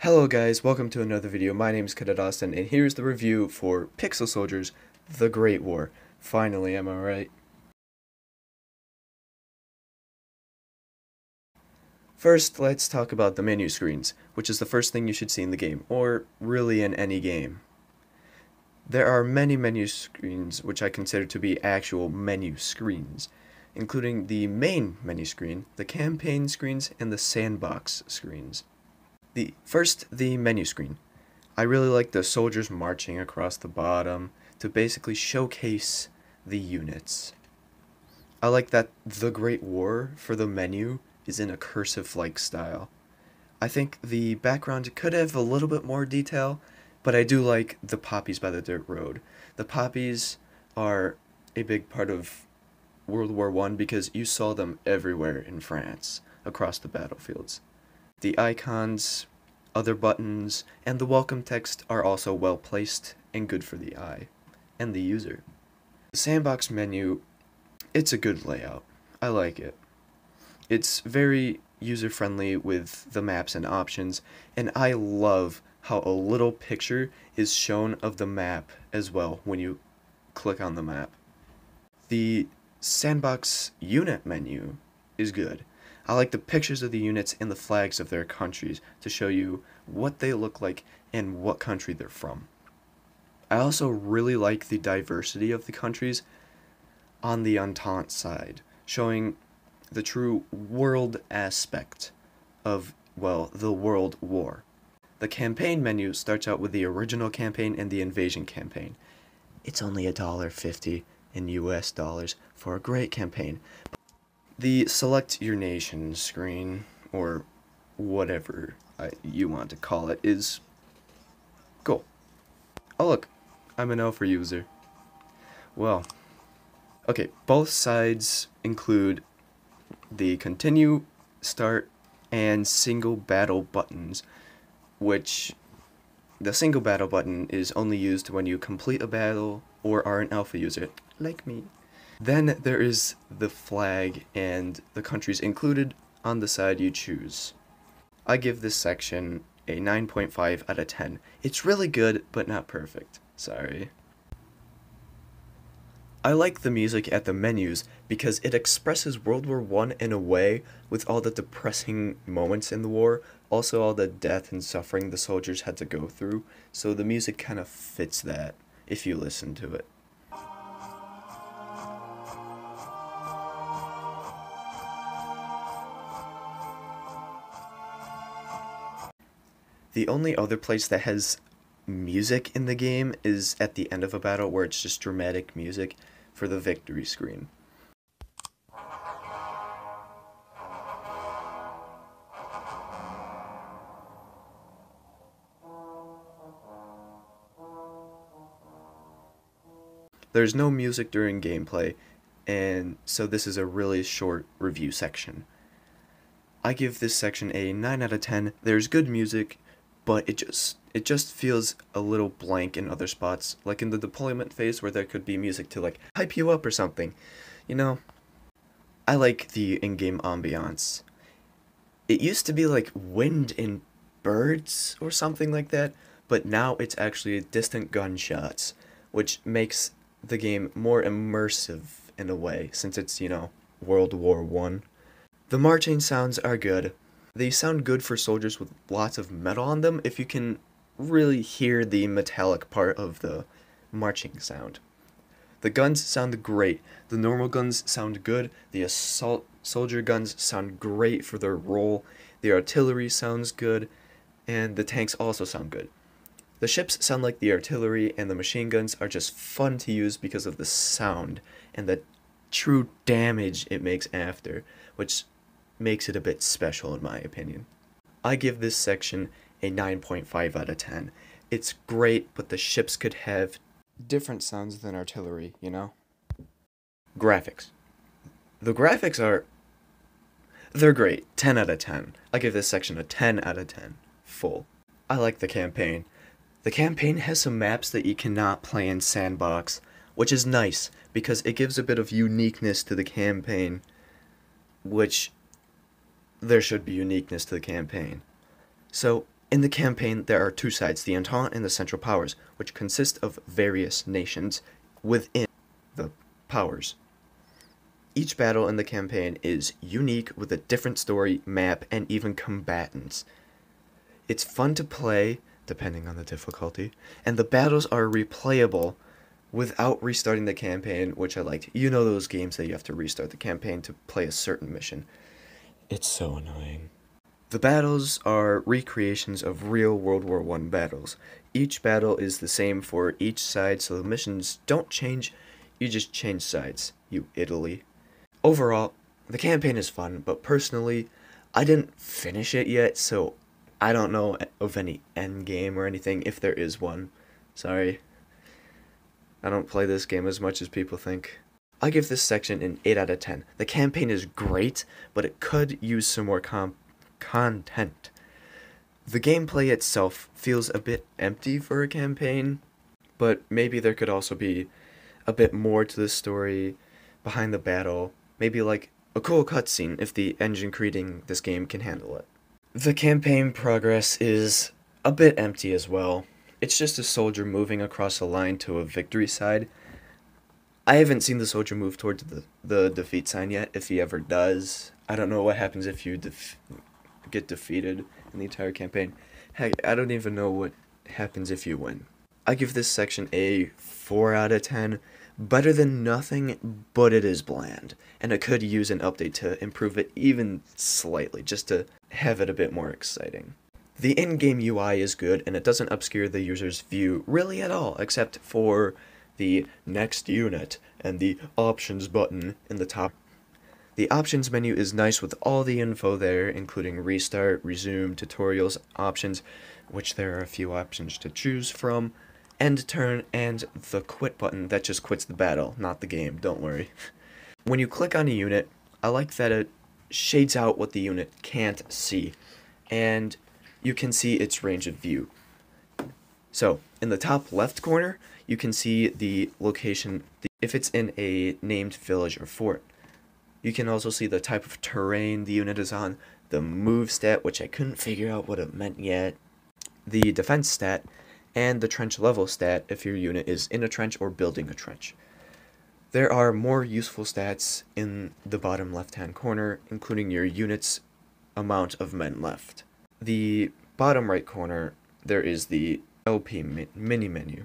Hello guys, welcome to another video. My name is Cadet Austin, and here's the review for Pixel Soldiers: The Great War. Finally, am I right? First, let's talk about the menu screens, which is the first thing you should see in the game, or really in any game. There are many menu screens which I consider to be actual menu screens, including the main menu screen, the campaign screens, and the sandbox screens. The menu screen. I really like the soldiers marching across the bottom to basically showcase the units. I like that the Great War for the menu is in a cursive-like style. I think the background could have a little bit more detail, but I do like the poppies by the dirt road. The poppies are a big part of World War I because you saw them everywhere in France, across the battlefields. The icons, other buttons, and the welcome text are also well placed and good for the eye and the user. The sandbox menu, it's a good layout. I like it. It's very user-friendly with the maps and options, and I love how a little picture is shown of the map as well when you click on the map. The sandbox unit menu is good. I like the pictures of the units and the flags of their countries to show you what they look like and what country they're from. I also really like the diversity of the countries on the Entente side, showing the true world aspect of, well, the World War. The campaign menu starts out with the original campaign and the invasion campaign. It's only $1.50 in US dollars for a great campaign. The select your nation screen, or whatever you want to call it, is cool. Oh look, I'm an Alpha user. Well, okay, both sides include the continue, start, and single battle buttons, which the single battle button is only used when you complete a battle or are an Alpha user, like me. Then there is the flag and the countries included on the side you choose. I give this section a 9.5 out of 10. It's really good, but not perfect. Sorry. I like the music at the menus because it expresses World War I in a way with all the depressing moments in the war, also all the death and suffering the soldiers had to go through, so the music kind of fits that if you listen to it. The only other place that has music in the game is at the end of a battle, where it's just dramatic music for the victory screen. There's no music during gameplay, and so this is a really short review section. I give this section a 9 out of 10. There's good music, but it just feels a little blank in other spots, like in the deployment phase where there could be music to like hype you up or something. You know, I like the in-game ambiance. It used to be like wind and birds or something like that, but now it's actually distant gunshots, which makes the game more immersive in a way, since it's, you know, World War I. The marching sounds are good. They sound good for soldiers with lots of metal on them if you can really hear the metallic part of the marching sound. The guns sound great. The normal guns sound good. The assault soldier guns sound great for their role. The artillery sounds good. And the tanks also sound good. The ships sound like the artillery, and the machine guns are just fun to use because of the sound and the true damage it makes after, which makes it a bit special in my opinion. I give this section a 9.5 out of 10. It's great, but the ships could have different sounds than artillery, you know? Graphics. The graphics they're great. 10 out of 10. I give this section a 10 out of 10. Full. I like the campaign. The campaign has some maps that you cannot play in Sandbox, which is nice because it gives a bit of uniqueness to the campaign, which there should be uniqueness to the campaign. So In the campaign, there are two sides, the Entente and the Central Powers, which consist of various nations within the powers. Each battle in the campaign is unique with a different story, map, and even combatants. It's fun to play, depending on the difficulty, and the battles are replayable without restarting the campaign, which I liked. You know those games that you have to restart the campaign to play a certain mission. It's so annoying. The battles are recreations of real World War I battles. Each battle is the same for each side, so the missions don't change, you just change sides, you Italy. Overall, the campaign is fun, but personally, I didn't finish it yet, so I don't know of any end game or anything, if there is one. Sorry. I don't play this game as much as people think. I give this section an 8 out of 10. The campaign is great, but it could use some more content. The gameplay itself feels a bit empty for a campaign, but maybe there could also be a bit more to the story behind the battle. Maybe like a cool cutscene if the engine creating this game can handle it. The campaign progress is a bit empty as well. It's just a soldier moving across a line to a victory side. I haven't seen the soldier move towards the defeat sign yet, if he ever does. I don't know what happens if you get defeated in the entire campaign. Heck, I don't even know what happens if you win. I give this section a 4 out of 10. Better than nothing, but it is bland, and it could use an update to improve it even slightly, just to have it a bit more exciting. The in-game UI is good, and it doesn't obscure the user's view really at all, except for the next unit and the options button in the top. The options menu is nice with all the info there, including restart, resume, tutorials, options, which there are a few options to choose from, end turn, and the quit button that just quits the battle, not the game, don't worry. When you click on a unit, I like that it shades out what the unit can't see, and you can see its range of view. So, in the top left corner, you can see the location, if it's in a named village or fort. You can also see the type of terrain the unit is on, the move stat, which I couldn't figure out what it meant yet, the defense stat, and the trench level stat if your unit is in a trench or building a trench. There are more useful stats in the bottom left-hand corner, including your unit's amount of men left. The bottom right corner, there is the LP mini menu.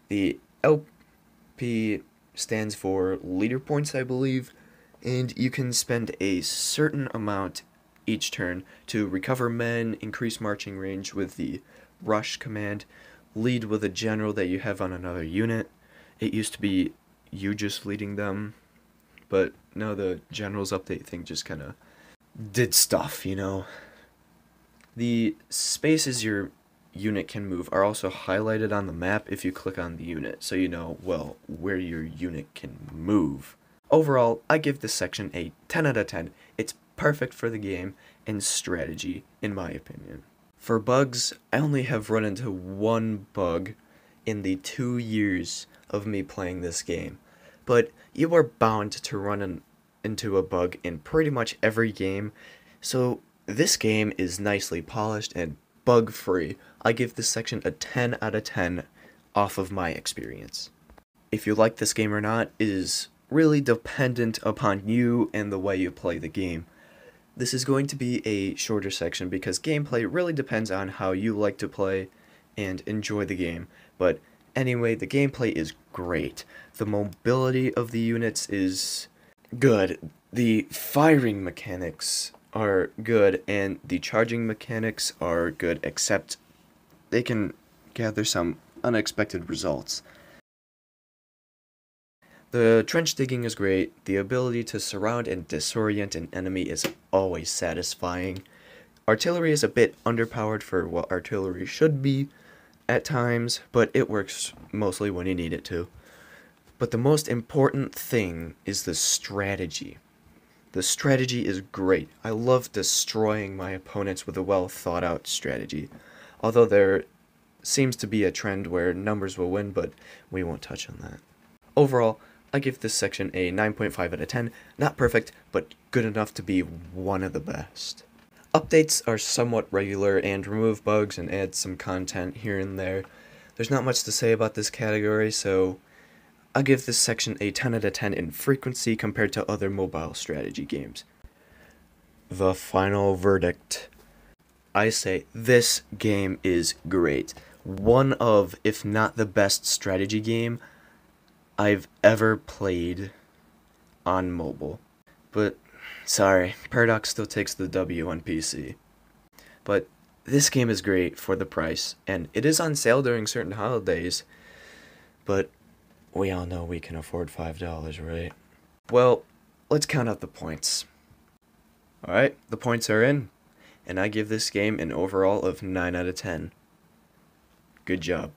The LP stands for leader points, I believe, and you can spend a certain amount each turn to recover men, increase marching range with the rush command, lead with a general that you have on another unit. It used to be you just leading them, but now the generals update thing just kind of did stuff, you know. The spaces your unit can move are also highlighted on the map if you click on the unit, so you know, well, where your unit can move. Overall, I give this section a 10 out of 10. It's perfect for the game and strategy, in my opinion. For bugs, I only have run into one bug in the 2 years of me playing this game, but you are bound to run into a bug in pretty much every game, so this game is nicely polished and bug-free. I give this section a 10 out of 10 off of my experience. If you like this game or not is really dependent upon you and the way you play the game. This is going to be a shorter section because gameplay really depends on how you like to play and enjoy the game. But anyway, the gameplay is great. The mobility of the units is good. The firing mechanics are good, and the charging mechanics are good, except they can gather some unexpected results. The trench digging is great. The ability to surround and disorient an enemy is always satisfying. Artillery is a bit underpowered for what artillery should be at times, but it works mostly when you need it to. But the most important thing is the strategy. The strategy is great. I love destroying my opponents with a well thought out strategy. Although there seems to be a trend where numbers will win, but we won't touch on that. Overall, I give this section a 9.5 out of 10. Not perfect, but good enough to be one of the best. Updates are somewhat regular and remove bugs and add some content here and there. There's not much to say about this category, so I'll give this section a 10 out of 10 in frequency compared to other mobile strategy games. The final verdict. I say this game is great. One of, if not the best strategy game I've ever played on mobile. But, sorry, Paradox still takes the W on PC. But this game is great for the price, and it is on sale during certain holidays, but we all know we can afford $5, right? Well, let's count out the points. Alright, the points are in, and I give this game an overall of 9 out of 10. Good job.